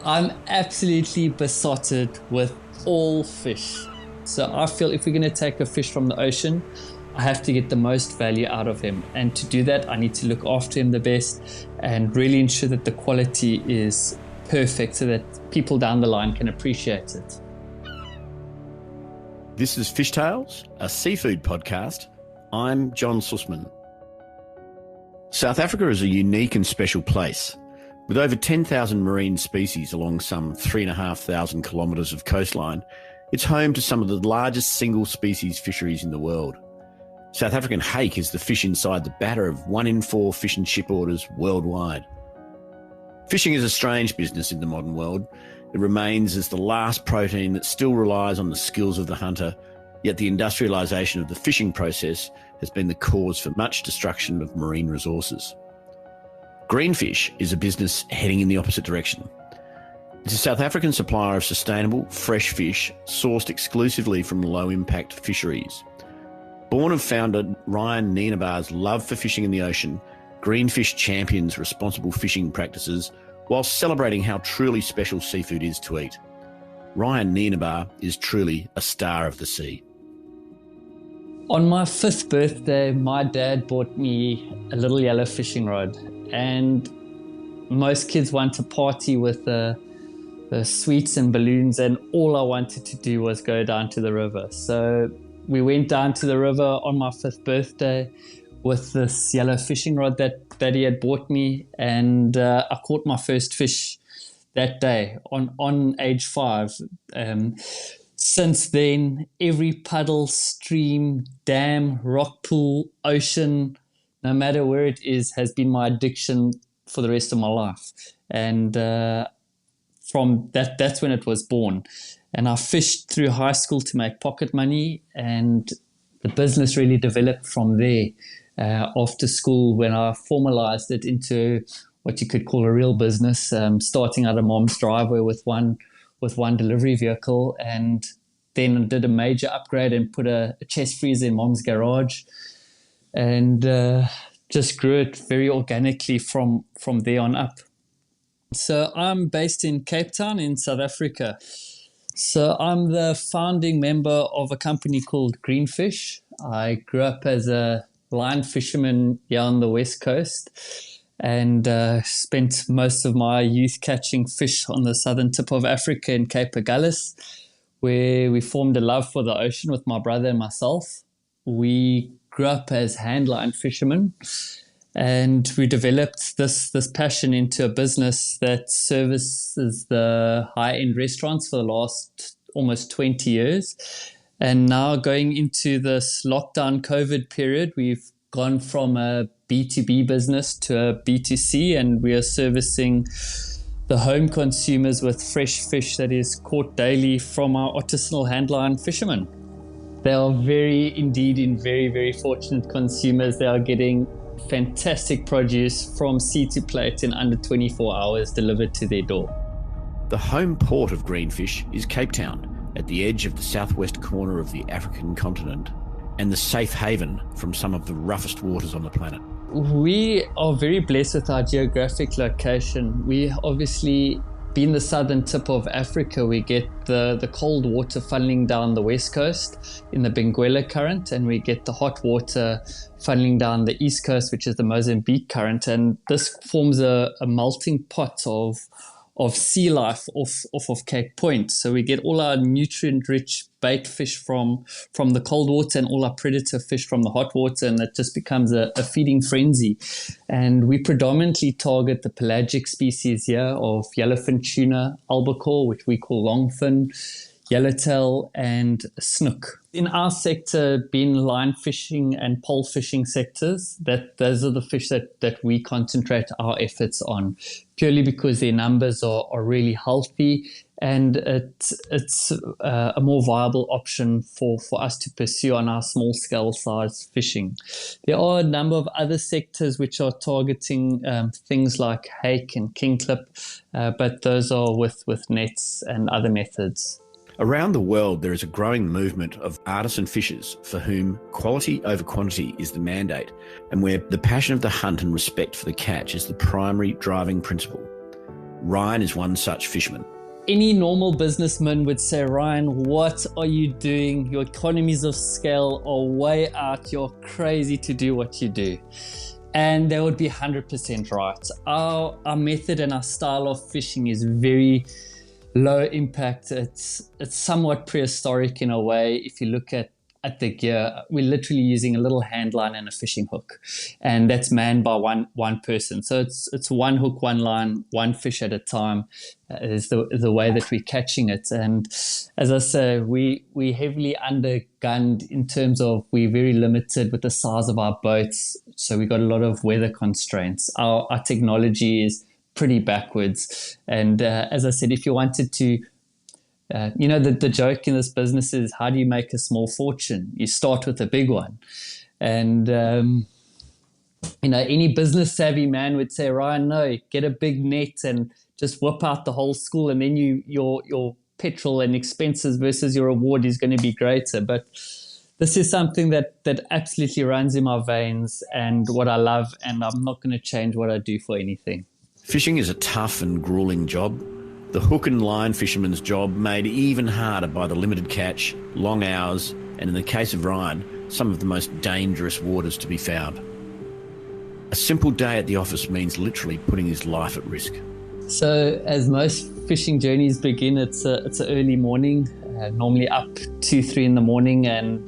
I'm absolutely besotted with all fish. So I feel if we're going to take a fish from the ocean, I have to get the most value out of him. And to do that, I need to look after him the best and really ensure that the quality is perfect so that people down the line can appreciate it. This is Fishtales, a seafood podcast. I'm John Susman. South Africa is a unique and special place. With over 10,000 marine species along some 3,500 kilometres of coastline, it's home to some of the largest single species fisheries in the world. South African hake is the fish inside the batter of 1 in 4 fish and chip orders worldwide. Fishing is a strange business in the modern world. It remains as the last protein that still relies on the skills of the hunter, yet the industrialisation of the fishing process has been the cause for much destruction of marine resources. Greenfish is a business heading in the opposite direction. It's a South African supplier of sustainable, fresh fish sourced exclusively from low-impact fisheries. Born of founder Ryan Nienaber's love for fishing in the ocean, Greenfish champions responsible fishing practices while celebrating how truly special seafood is to eat. Ryan Nienaber is truly a star of the sea. On my 5th birthday, my dad bought me a little yellow fishing rod, and most kids want to party with the sweets and balloons, and all I wanted to do was go down to the river. So we went down to the river on my 5th birthday with this yellow fishing rod that he had bought me, and I caught my first fish that day on age 5. Since then, every puddle, stream, dam, rock pool, ocean, no matter where it is, has been my addiction for the rest of my life. And from that's when it was born. And I fished through high school to make pocket money, and the business really developed from there. After school, when I formalized it into what you could call a real business, starting out of mom's driveway with one delivery vehicle, and then did a major upgrade and put a chest freezer in mom's garage, and just grew it very organically from there on up. So I'm based in Cape Town in South Africa. So I'm the founding member of a company called Greenfish. I grew up as a line fisherman here on the West Coast, and spent most of my youth catching fish on the southern tip of Africa in Cape Agulhas, where we formed a love for the ocean with my brother and myself. We grew up as handline fishermen, and we developed this passion into a business that services the high-end restaurants for the last almost 20 years. And now going into this lockdown COVID period, we've gone from a B2B business to a B2C, and we are servicing the home consumers with fresh fish that is caught daily from our artisanal handline fishermen. They are very very fortunate consumers. They are getting fantastic produce from sea to plate in under 24 hours delivered to their door. The home port of Greenfish is Cape Town, at the edge of the southwest corner of the African continent, and the safe haven from some of the roughest waters on the planet. We are very blessed with our geographic location. We obviously, being the southern tip of Africa, we get the cold water funneling down the west coast in the Benguela current, and we get the hot water funneling down the east coast, which is the Mozambique current, and this forms a melting pot of sea life off of Cape Point. So we get all our nutrient-rich bait fish from the cold water and all our predator fish from the hot water, and it just becomes a feeding frenzy. And we predominantly target the pelagic species here of yellowfin tuna, albacore, which we call longfin, yellowtail, and snook. In our sector, being line fishing and pole fishing sectors, those are the fish that we concentrate our efforts on, purely because their numbers are really healthy, and it's a more viable option for us to pursue on our small scale size fishing. There are a number of other sectors which are targeting things like hake and kingclip, but those are with nets and other methods. Around the world, there is a growing movement of artisan fishers for whom quality over quantity is the mandate, and where the passion of the hunt and respect for the catch is the primary driving principle. Ryan is one such fisherman. Any normal businessman would say, Ryan, what are you doing? Your economies of scale are way out. You're crazy to do what you do. And they would be 100% right. Our method and our style of fishing is very low impact. It's somewhat prehistoric in a way. If you look at the gear, we're literally using a little hand line and a fishing hook, and that's manned by one person. So it's one hook, one line, one fish at a time is the way that we're catching it. And as I say, we heavily undergunned in terms of we're very limited with the size of our boats. So we got a lot of weather constraints. Our technology is pretty backwards. And as I said, if you wanted to the joke in this business is, how do you make a small fortune? You start with a big one. And, any business savvy man would say, Ryan, no, get a big net and just whip out the whole school. And then your petrol and expenses versus your reward is going to be greater. But this is something that absolutely runs in my veins and what I love. And I'm not going to change what I do for anything. Fishing is a tough and grueling job. The hook and line fisherman's job made even harder by the limited catch, long hours, and in the case of Ryan, some of the most dangerous waters to be found. A simple day at the office means literally putting his life at risk. So as most fishing journeys begin, it's an early morning, normally up 2-3 in the morning, and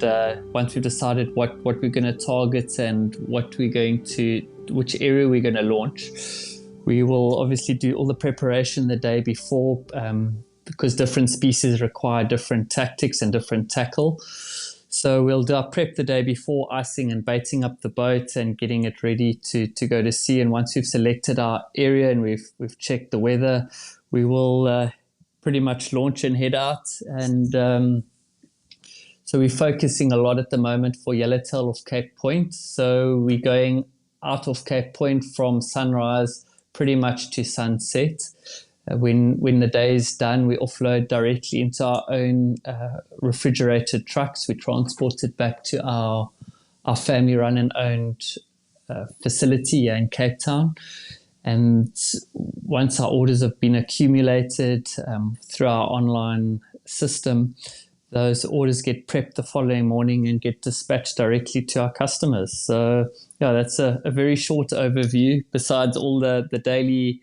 once we've decided what we're going to target and which area we're going to launch, we will obviously do all the preparation the day before because different species require different tactics and different tackle. So we'll do our prep the day before, icing and baiting up the boat and getting it ready to go to sea. And once we've selected our area and we've checked the weather, we will pretty much launch and head out. And so we're focusing a lot at the moment for yellowtail off Cape Point. So we're going out of Cape Point from sunrise pretty much to sunset. When the day is done, we offload directly into our own refrigerated trucks. We transport it back to our family run and owned facility here in Cape Town. And once our orders have been accumulated through our online system, those orders get prepped the following morning and get dispatched directly to our customers. So yeah, that's a very short overview besides all the daily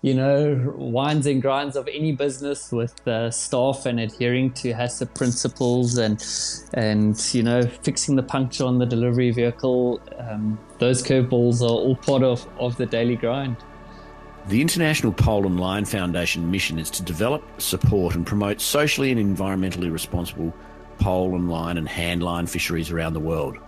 winds and grinds of any business with staff and adhering to HACCP principles and fixing the puncture on the delivery vehicle. Those curveballs are all part of the daily grind. The International Pole and Line Foundation mission is to develop, support and promote socially and environmentally responsible pole and line and hand line fisheries around the world.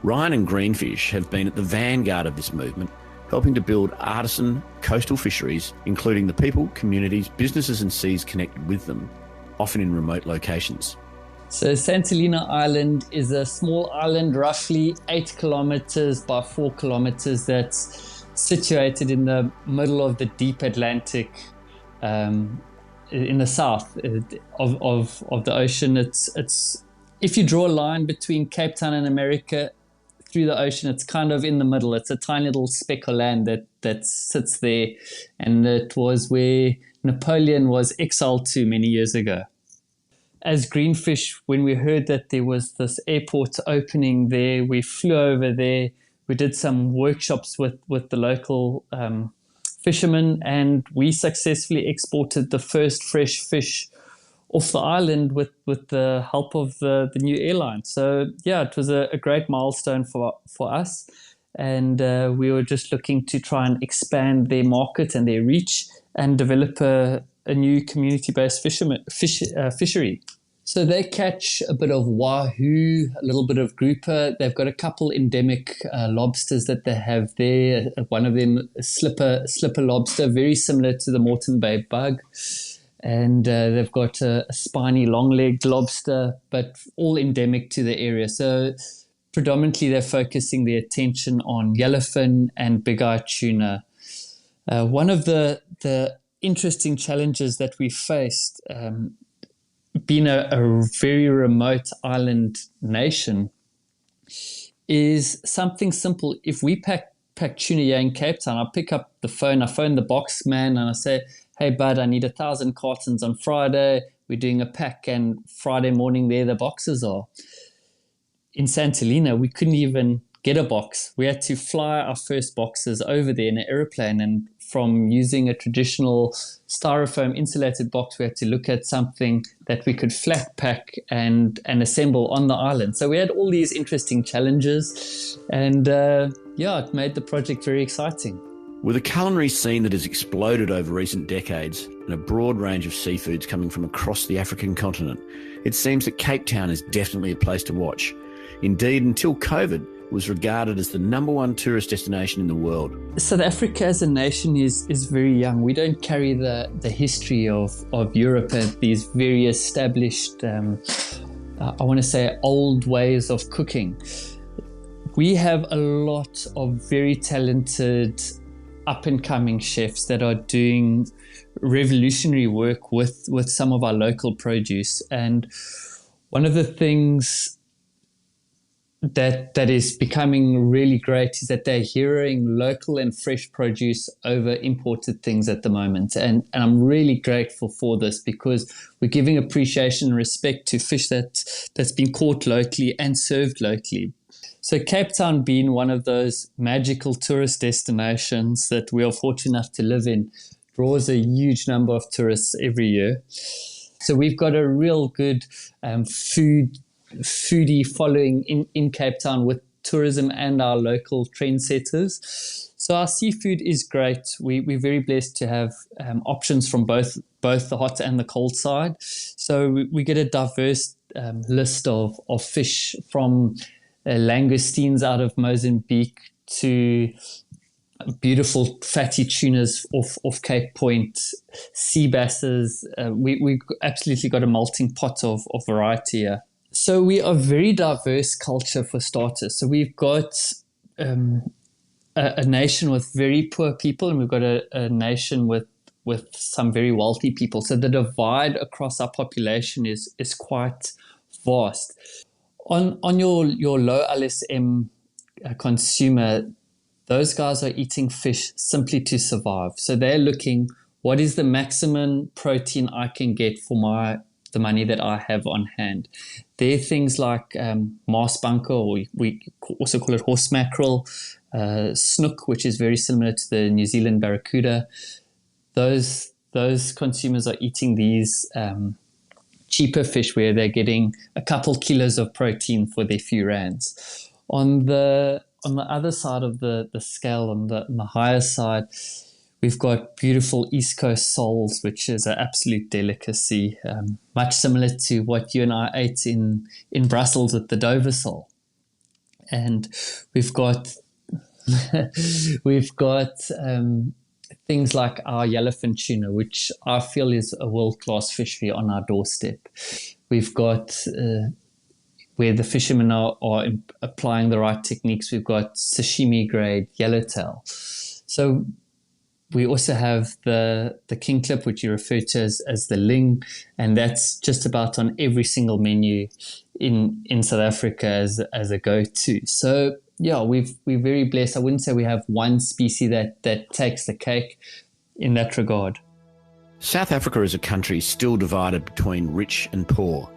Ryan and Greenfish have been at the vanguard of this movement, helping to build artisan coastal fisheries, including the people, communities, businesses and seas connected with them, often in remote locations. So Santalina Island is a small island, roughly 8 kilometers by 4 kilometers, that's situated in the middle of the deep Atlantic, in the south of the ocean. It's if you draw a line between Cape Town and America through the ocean, it's kind of in the middle. It's a tiny little speck of land that sits there, and it was where Napoleon was exiled to many years ago. As Greenfish, when we heard that there was this airport opening there, we flew over there. We did some workshops with the local fishermen, and we successfully exported the first fresh fish off the island with the help of the new airline. So yeah, it was a great milestone for us, and we were just looking to try and expand their market and their reach and develop a new community-based fishery. So they catch a bit of wahoo, a little bit of grouper. They've got a couple endemic lobsters that they have there. One of them, a slipper lobster, very similar to the Moreton Bay bug. And they've got a spiny long-legged lobster, but all endemic to the area. So predominantly they're focusing their attention on yellowfin and big-eye tuna. One of the interesting challenges that we faced, being a very remote island nation, is something simple. If we pack pack tuna here in Cape Town, I pick up the phone, I phone the box man and I say, hey, bud, I need 1,000 cartons on Friday. We're doing a pack, and Friday morning there the boxes are. In Santa Helena, we couldn't even get a box. We had to fly our first boxes over there in an airplane, and from using a traditional styrofoam insulated box, we had to look at something that we could flat pack and assemble on the island. So we had all these interesting challenges, and it made the project very exciting. With a culinary scene that has exploded over recent decades and a broad range of seafoods coming from across the African continent, it seems that Cape Town is definitely a place to watch. Indeed, until COVID, was regarded as the #1 tourist destination in the world. South Africa as a nation is very young. We don't carry the history of Europe and these very established, I want to say, old ways of cooking. We have a lot of very talented up-and-coming chefs that are doing revolutionary work with some of our local produce. And one of the things that is becoming really great is that they're hearing local and fresh produce over imported things at the moment. And I'm really grateful for this, because we're giving appreciation and respect to fish that's been caught locally and served locally. So Cape Town, being one of those magical tourist destinations that we are fortunate enough to live in, draws a huge number of tourists every year. So we've got a real good foodie following in Cape Town with tourism and our local trendsetters. So our seafood is great. We're very blessed to have options from both the hot and the cold side. So we get a diverse list of fish, from langoustines out of Mozambique to beautiful fatty tunas off Cape Point, sea basses. We absolutely got a melting pot of variety here. So we are a very diverse culture for starters. So we've got a nation with very poor people, and we've got a nation with some very wealthy people. So the divide across our population is quite vast. On your low LSM consumer, those guys are eating fish simply to survive. So they're looking, what is the maximum protein I can get for the money that I have on hand? They're things like maasbanker, or we also call it horse mackerel, snook, which is very similar to the New Zealand barracuda. Those consumers are eating these cheaper fish where they're getting a couple kilos of protein for their few rands. On the other side of the scale, on the higher side, we've got beautiful East Coast soles, which is an absolute delicacy, much similar to what you and I ate in Brussels with the Dover sole. And we've got things like our yellowfin tuna, which I feel is a world-class fishery on our doorstep. We've got where the fishermen are applying the right techniques. We've got sashimi grade yellowtail. So we also have the kingklip, which you refer to as the ling, and that's just about on every single menu in South Africa as a go-to. So yeah, we're very blessed. I wouldn't say we have one species that takes the cake in that regard. South Africa as a country is still divided between rich and poor.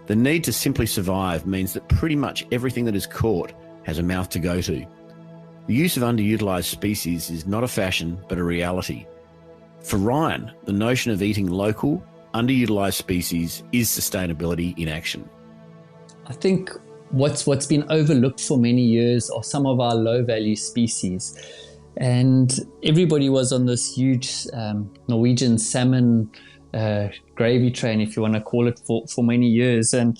The need to simply survive means that pretty much everything that is caught has a mouth to go to. The use of underutilised species is not a fashion, but a reality. For Ryan, the notion of eating local, underutilised species is sustainability in action. I think what's been overlooked for many years are some of our low-value species. And everybody was on this huge Norwegian salmon gravy train, if you want to call it, for many years. And,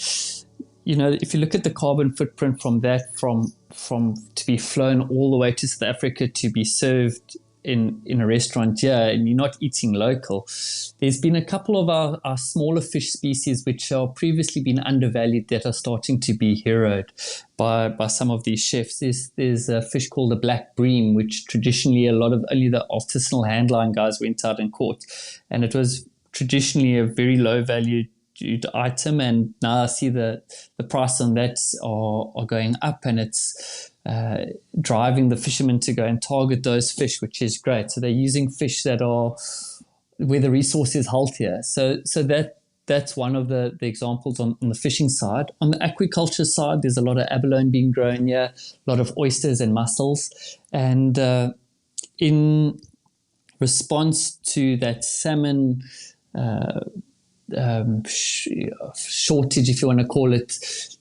you know, if you look at the carbon footprint from that, from to be flown all the way to South Africa to be served in a restaurant here, and you're not eating local, there's been a couple of our smaller fish species which are previously been undervalued that are starting to be heroed by some of these chefs. There's a fish called the black bream, which traditionally only the artisanal handline guys went out and caught, and it was traditionally a very low value item, and now I see the price on that are going up, and it's driving the fishermen to go and target those fish, which is great. So they're using fish that are where the resource is healthier. So that's one of the examples on the fishing side. On the aquaculture side, there's a lot of abalone being grown here, a lot of oysters and mussels. And in response to that salmon shortage, if you want to call it,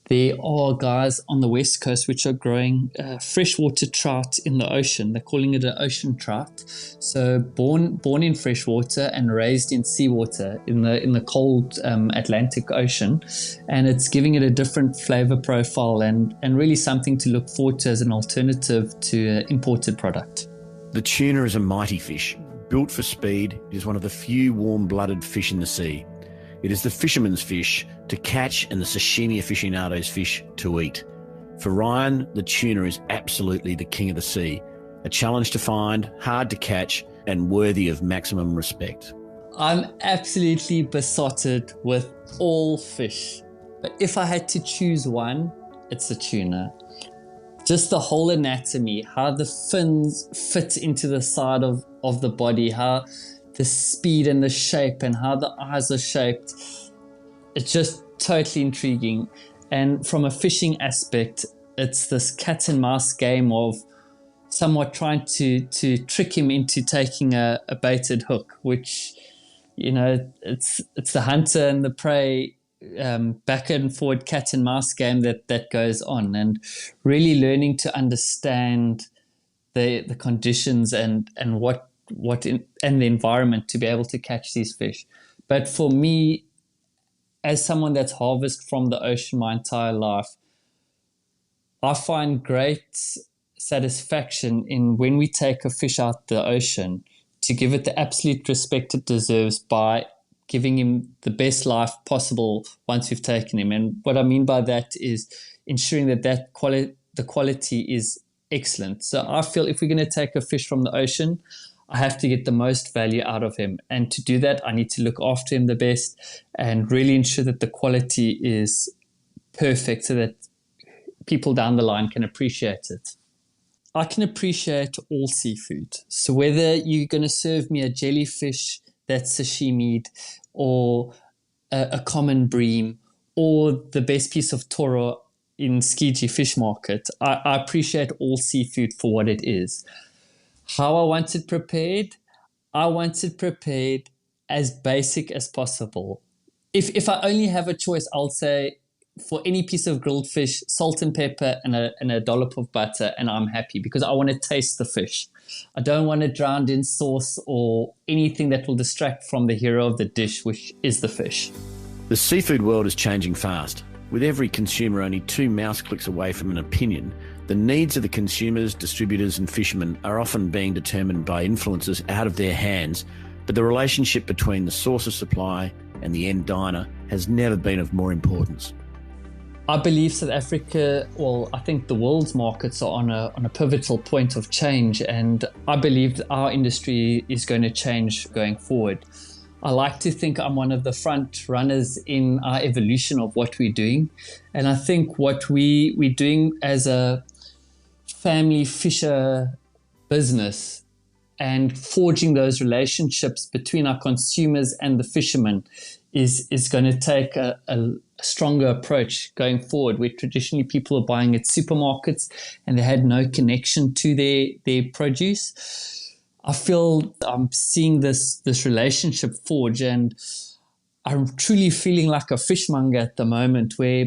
there are guys on the west coast which are growing freshwater trout in the ocean. They're calling it an ocean trout. So born in freshwater and raised in seawater in the cold Atlantic Ocean, and it's giving it a different flavor profile and really something to look forward to as an alternative to imported product. The tuna is a mighty fish. Built for speed, it is one of the few warm-blooded fish in the sea. It is the fisherman's fish to catch and the sashimi aficionado's fish to eat. For Ryan, the tuna is absolutely the king of the sea, a challenge to find, hard to catch, and worthy of maximum respect. I'm absolutely besotted with all fish, but if I had to choose one, it's the tuna. Just the whole anatomy, how the fins fit into the side of the body, how the speed and the shape and how the eyes are shaped. It's just totally intriguing. And from a fishing aspect, it's this cat and mouse game of somewhat trying to trick him into taking a baited hook, which, it's the hunter and the prey back and forward cat and mouse game that goes on, and really learning to understand the conditions and the environment to be able to catch these fish. But for me, as someone that's harvested from the ocean my entire life, I find great satisfaction in when we take a fish out the ocean to give it the absolute respect it deserves by giving him the best life possible once we've taken him. And what I mean by that is ensuring that the quality is excellent. So I feel if we're going to take a fish from the ocean, I have to get the most value out of him. And to do that, I need to look after him the best and really ensure that the quality is perfect so that people down the line can appreciate it. I can appreciate all seafood. So whether you're going to serve me a jellyfish that's sashimi'd, or a common bream, or the best piece of toro in Skiji Fish Market, I appreciate all seafood for what it is. How I want it prepared? I want it prepared as basic as possible. If I only have a choice, I'll say for any piece of grilled fish, salt and pepper and a dollop of butter, and I'm happy because I want to taste the fish. I don't want it drowned in sauce or anything that will distract from the hero of the dish, which is the fish. The seafood world is changing fast. With every consumer only 2 mouse clicks away from an opinion, the needs of the consumers, distributors and fishermen are often being determined by influences out of their hands, but the relationship between the source of supply and the end diner has never been of more importance. I believe South Africa, I think the world's markets are on a pivotal point of change, and I believe that our industry is going to change going forward. I like to think I'm one of the front runners in our evolution of what we're doing, and I think what we're doing as a family fisher business and forging those relationships between our consumers and the fishermen is going to take a stronger approach going forward, where traditionally people were buying at supermarkets and they had no connection to their produce. I feel I'm seeing this relationship forge, and I'm truly feeling like a fishmonger at the moment, where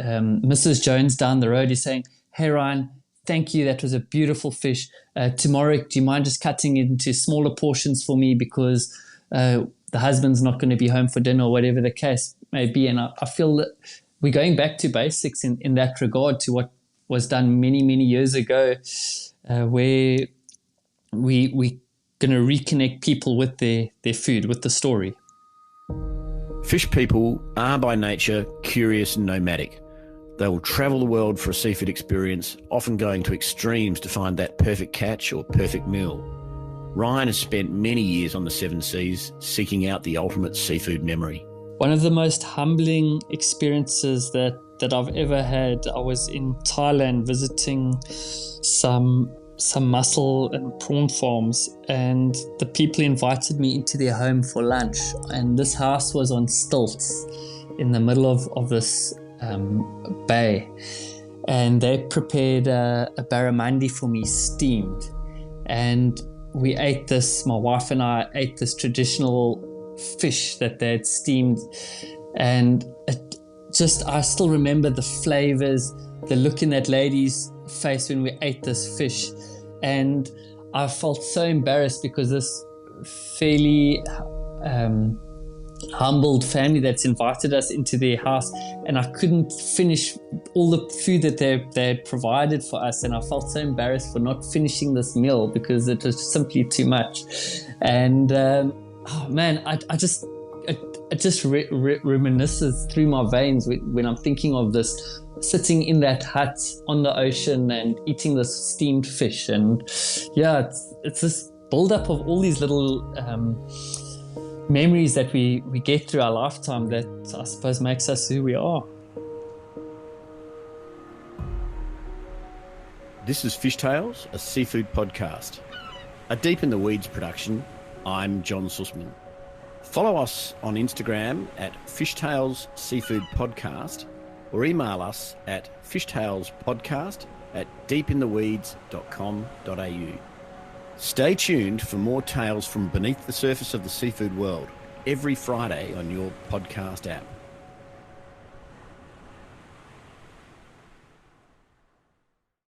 Mrs. Jones down the road is saying, "Hey Ryan, thank you, that was a beautiful fish. Tomorrow, do you mind just cutting it into smaller portions for me because the husband's not going to be home for dinner," or whatever the case may be. And I feel that we're going back to basics in that regard, to what was done many, many years ago, where we're going to reconnect people with their food, with the story. Fish people are by nature curious and nomadic. They will travel the world for a seafood experience, often going to extremes to find that perfect catch or perfect meal. Ryan has spent many years on the Seven Seas seeking out the ultimate seafood memory. one of the most humbling experiences that I've ever had. I was in Thailand visiting some mussel and prawn farms, and the people invited me into their home for lunch, and this house was on stilts in the middle of this bay, and they prepared a barramundi for me, steamed, and we ate this. My wife and I ate this traditional fish that they had steamed, and I still remember the flavors, the look in that lady's face when we ate this fish, and I felt so embarrassed because this fairly humbled family that's invited us into their house, and I couldn't finish all the food that they had provided for us, and I felt so embarrassed for not finishing this meal because it was simply too much. And it just reminisces through my veins when I'm thinking of this, sitting in that hut on the ocean and eating this steamed fish. And yeah, it's this build-up of all these little memories that we get through our lifetime that I suppose makes us who we are. This is Fishtales, a seafood podcast. A Deep in the Weeds production. I'm John Susman. Follow us on Instagram at Fishtales Seafood Podcast, or email us at fishtalespodcast@deepintheweeds.com.au. Stay tuned for more tales from beneath the surface of the seafood world every Friday on your podcast app.